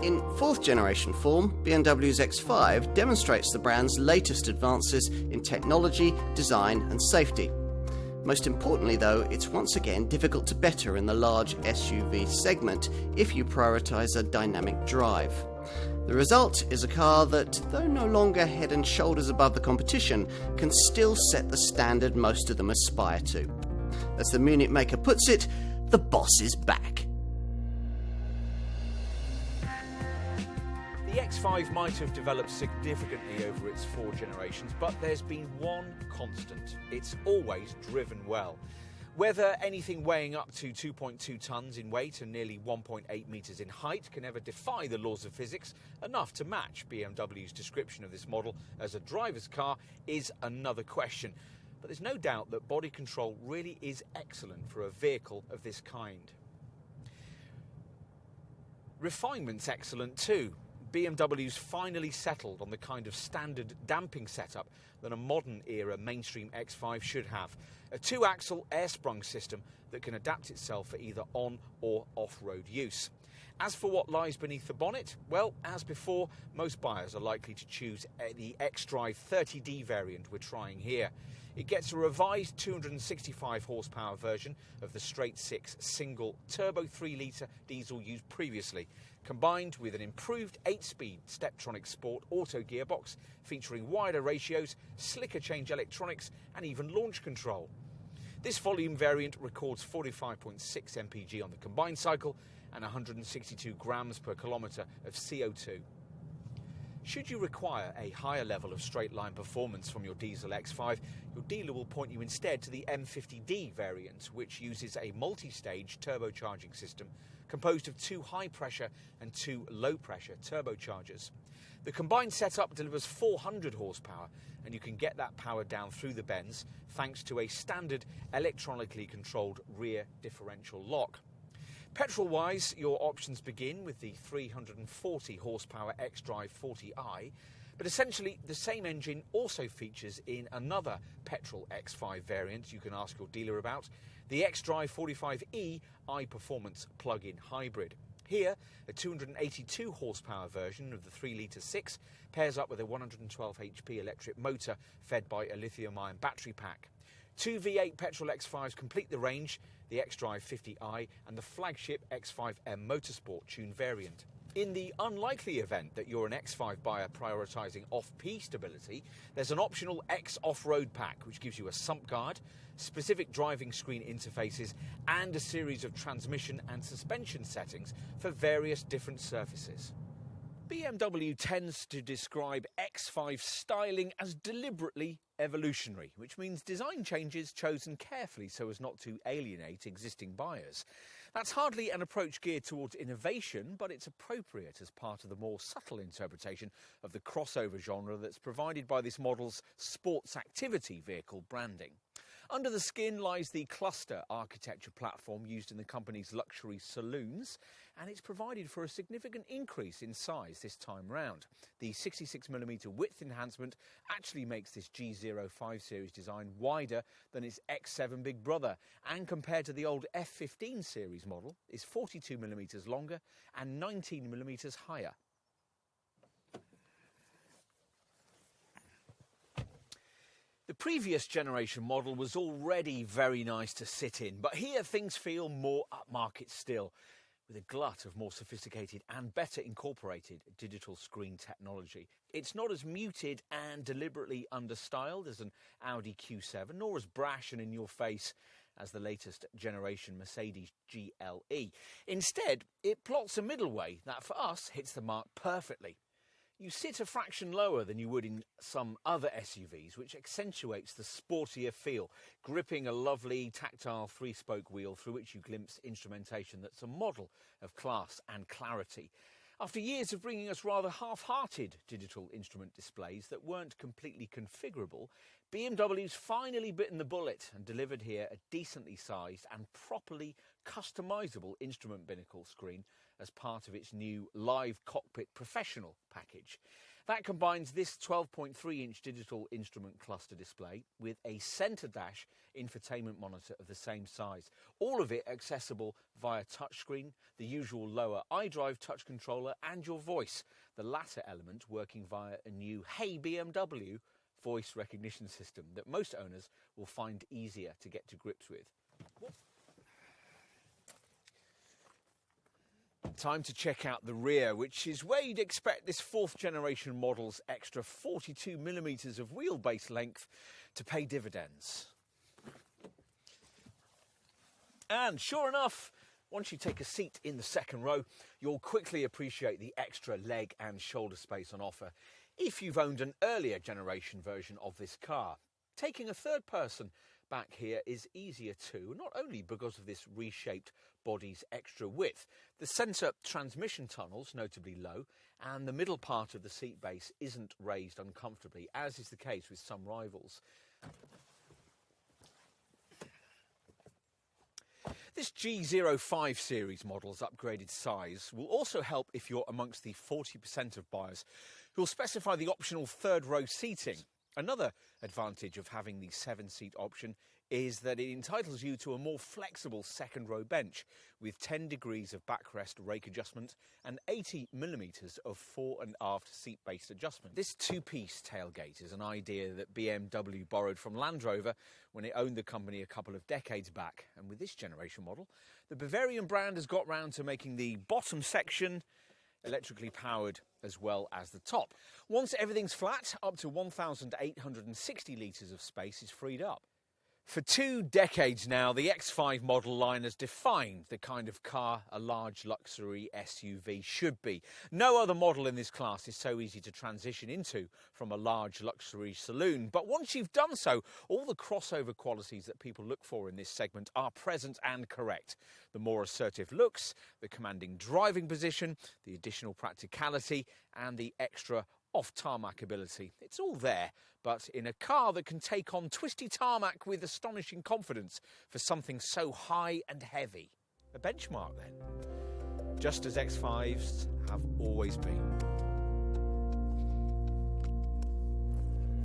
In fourth generation form, BMW's X5 demonstrates the brand's latest advances in technology, design and safety. Most importantly though, it's once again difficult to better in the large SUV segment if you prioritise a dynamic drive. The result is a car that, though no longer head and shoulders above the competition, can still set the standard most of them aspire to. As the Munich maker puts it, the boss is back. The X5 might have developed significantly over its 4 generations, but there's been one constant. It's always driven well. Whether anything weighing up to 2.2 tonnes in weight and nearly 1.8 metres in height can ever defy the laws of physics enough to match BMW's description of this model as a driver's car is another question. But there's no doubt that body control really is excellent for a vehicle of this kind. Refinement's excellent too. BMW's finally settled on the kind of standard damping setup that a modern-era mainstream X5 should have. A 2-axle air-sprung system that can adapt itself for either on or off-road use. As for what lies beneath the bonnet, well, as before, most buyers are likely to choose the xDrive 30D variant we're trying here. It gets a revised 265 horsepower version of the straight-six single turbo 3-litre diesel used previously, combined with an improved 8-speed Steptronic Sport auto gearbox featuring wider ratios, slicker change electronics and even launch control. This volume variant records 45.6 mpg on the combined cycle and 162 grams per kilometre of CO2. Should you require a higher level of straight-line performance from your diesel X5, your dealer will point you instead to the M50D variant, which uses a multi-stage turbocharging system composed of 2 high-pressure and 2 low-pressure turbochargers. The combined setup delivers 400 horsepower, and you can get that power down through the bends thanks to a standard electronically controlled rear differential lock. Petrol-wise, your options begin with the 340 horsepower xDrive 40i, but essentially the same engine also features in another petrol X5 variant you can ask your dealer about, the xDrive 45e i-Performance plug-in hybrid. Here, a 282 horsepower version of the 3-litre 6 pairs up with a 112 HP electric motor fed by a lithium-ion battery pack. 2 V8 petrol X5s complete the range, the xDrive 50i and the flagship X5M Motorsport Tune variant. In the unlikely event that you're an X5 buyer prioritising off-piste stability, there's an optional X off-road pack which gives you a sump guard, specific driving screen interfaces and a series of transmission and suspension settings for various different surfaces. BMW tends to describe X5 styling as deliberately evolutionary, which means design changes chosen carefully so as not to alienate existing buyers. That's hardly an approach geared towards innovation, but it's appropriate as part of the more subtle interpretation of the crossover genre that's provided by this model's sports activity vehicle branding. Under the skin lies the cluster architecture platform used in the company's luxury saloons, and it's provided for a significant increase in size this time round. The 66mm width enhancement actually makes this G05 series design wider than its X7 big brother, and compared to the old F15 series model, is 42mm longer and 19mm higher. The previous generation model was already very nice to sit in, but here things feel more upmarket still, with a glut of more sophisticated and better incorporated digital screen technology. It's not as muted and deliberately understyled as an Audi Q7, nor as brash and in your face as the latest generation Mercedes GLE. Instead, it plots a middle way that for us hits the mark perfectly. You sit a fraction lower than you would in some other SUVs, which accentuates the sportier feel, gripping a lovely tactile 3-spoke wheel through which you glimpse instrumentation that's a model of class and clarity. After years of bringing us rather half-hearted digital instrument displays that weren't completely configurable, BMW's finally bitten the bullet and delivered here a decently sized and properly customisable instrument binnacle screen as part of its new Live Cockpit Professional package. That combines this 12.3-inch digital instrument cluster display with a centre dash infotainment monitor of the same size. All of it accessible via touchscreen, the usual lower iDrive touch controller and your voice, the latter element working via a new Hey BMW voice recognition system that most owners will find easier to get to grips with. Time to check out the rear, which is where you'd expect this 4th generation model's extra 42mm of wheelbase length to pay dividends. And sure enough, once you take a seat in the second row, you'll quickly appreciate the extra leg and shoulder space on offer if you've owned an earlier generation version of this car. Taking a third person back here is easier too, not only because of this reshaped body's extra width. The centre transmission tunnel's notably low, and the middle part of the seat base isn't raised uncomfortably, as is the case with some rivals. This G05 series model's upgraded size will also help if you're amongst the 40% of buyers who'll specify the optional third row seating. Another advantage of having the 7-seat option is that it entitles you to a more flexible second row bench with 10 degrees of backrest rake adjustment and 80mm of fore and aft seat based adjustment. This two-piece tailgate is an idea that BMW borrowed from Land Rover when it owned the company a couple of decades back, and with this generation model the Bavarian brand has got round to making the bottom section electrically powered as well as the top. Once everything's flat, up to 1,860 litres of space is freed up. For 2 decades now, the X5 model line has defined the kind of car a large luxury SUV should be. No other model in this class is so easy to transition into from a large luxury saloon. But once you've done so, all the crossover qualities that people look for in this segment are present and correct. The more assertive looks, the commanding driving position, the additional practicality, and the extra off-tarmac ability. It's all there, but in a car that can take on twisty tarmac with astonishing confidence for something so high and heavy. A benchmark then, just as X5s have always been.